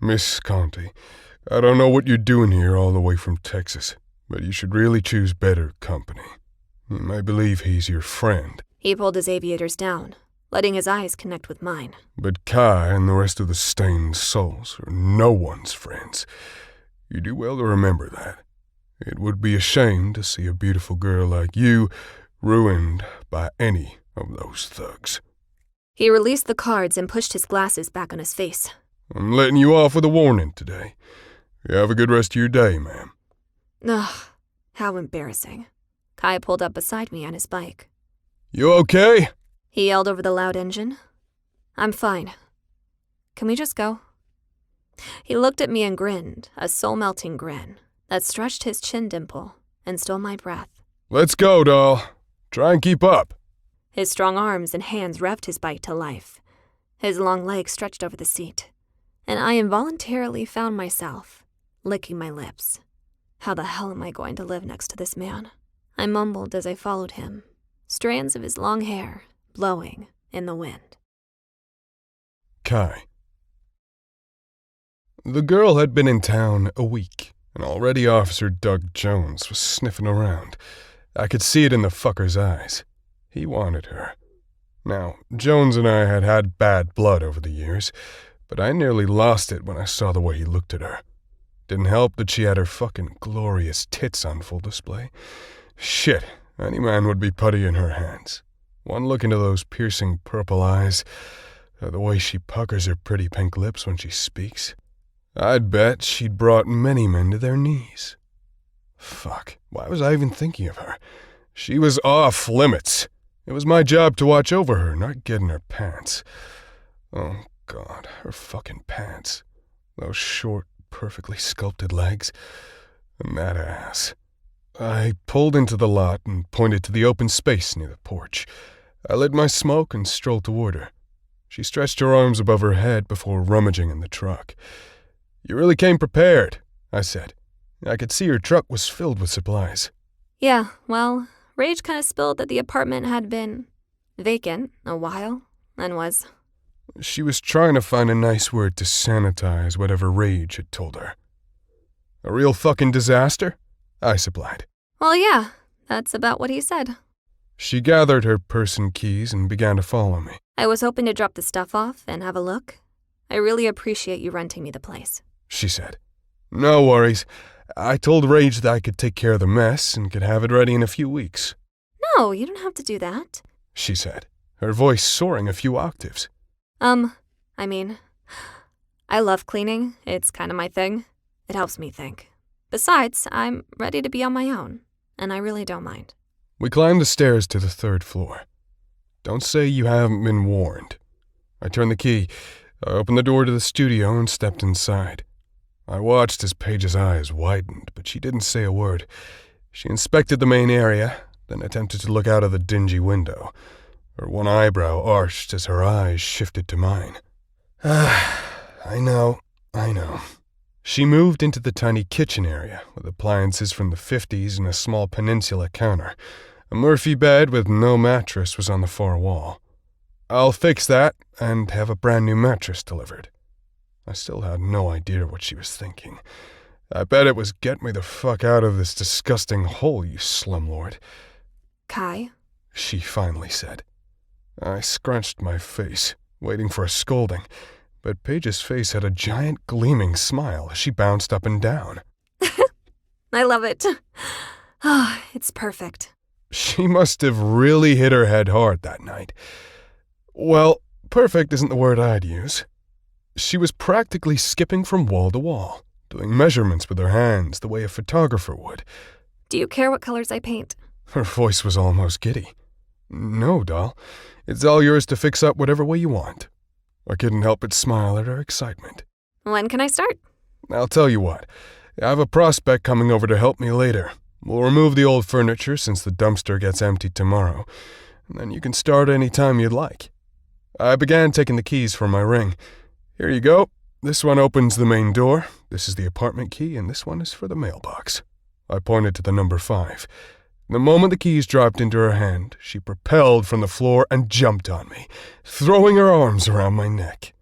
Miss Conti, I don't know what you're doing here all the way from Texas, but you should really choose better company. You may believe he's your friend. He pulled his aviators down, letting his eyes connect with mine. But Kai and the rest of the stained souls are no one's friends. You do well to remember that. It would be a shame to see a beautiful girl like you ruined by any of those thugs. He released the cards and pushed his glasses back on his face. I'm letting you off with a warning today. You have a good rest of your day, ma'am. Ugh, how embarrassing. Kai pulled up beside me on his bike. You okay? He yelled over the loud engine. I'm fine. Can we just go? He looked at me and grinned, a soul-melting grin that stretched his chin dimple and stole my breath. Let's go, doll. Try and keep up. His strong arms and hands revved his bike to life. His long legs stretched over the seat, and I involuntarily found myself licking my lips. How the hell am I going to live next to this man? I mumbled as I followed him, strands of his long hair blowing in the wind. Kai. The girl had been in town a week, and already Officer Doug Jones was sniffing around. I could see it in the fucker's eyes. He wanted her. Now, Jones and I had had bad blood over the years, but I nearly lost it when I saw the way he looked at her. Didn't help that she had her fucking glorious tits on full display. Shit, any man would be putty in her hands. One look into those piercing purple eyes, the way she puckers her pretty pink lips when she speaks. I'd bet she'd brought many men to their knees. Fuck, why was I even thinking of her? She was off limits. It was my job to watch over her, not get in her pants. Oh, God, her fucking pants. Those short, perfectly sculpted legs. And that ass. I pulled into the lot and pointed to the open space near the porch. I lit my smoke and strolled toward her. She stretched her arms above her head before rummaging in the truck. You really came prepared, I said. I could see her truck was filled with supplies. Yeah, well, Rage kind of spilled that the apartment had been vacant a while, and was. She was trying to find a nice word to sanitize whatever Rage had told her. A real fucking disaster? I supplied. Well, yeah, that's about what he said. She gathered her purse and keys and began to follow me. I was hoping to drop the stuff off and have a look. I really appreciate you renting me the place, she said. No worries. I told Rage that I could take care of the mess and could have it ready in a few weeks. No, you don't have to do that, she said, her voice soaring a few octaves. I love cleaning. It's kind of my thing. It helps me think. Besides, I'm ready to be on my own, and I really don't mind. We climbed the stairs to the 3rd floor. Don't say you haven't been warned. I turned the key. I opened the door to the studio and stepped inside. I watched as Paige's eyes widened, but she didn't say a word. She inspected the main area, then attempted to look out of the dingy window. Her one eyebrow arched as her eyes shifted to mine. I know. She moved into the tiny kitchen area with appliances from the 50s and a small peninsula counter. A Murphy bed with no mattress was on the far wall. I'll fix that and have a brand new mattress delivered. I still had no idea what she was thinking. I bet it was get me the fuck out of this disgusting hole, you slumlord. Kai? She finally said. I scrunched my face, waiting for a scolding, but Paige's face had a giant gleaming smile as she bounced up and down. I love it. Oh, it's perfect. She must have really hit her head hard that night. Well, perfect isn't the word I'd use. She was practically skipping from wall to wall, doing measurements with her hands the way a photographer would. Do you care what colors I paint? Her voice was almost giddy. No, doll. It's all yours to fix up whatever way you want. I couldn't help but smile at her excitement. When can I start? I'll tell you what. I have a prospect coming over to help me later. We'll remove the old furniture since the dumpster gets emptied tomorrow, and then you can start any time you'd like. I began taking the keys from my ring. Here you go. This one opens the main door. This is the apartment key, and this one is for the mailbox. I pointed to the number 5. The moment the keys dropped into her hand, she propelled from the floor and jumped on me, throwing her arms around my neck.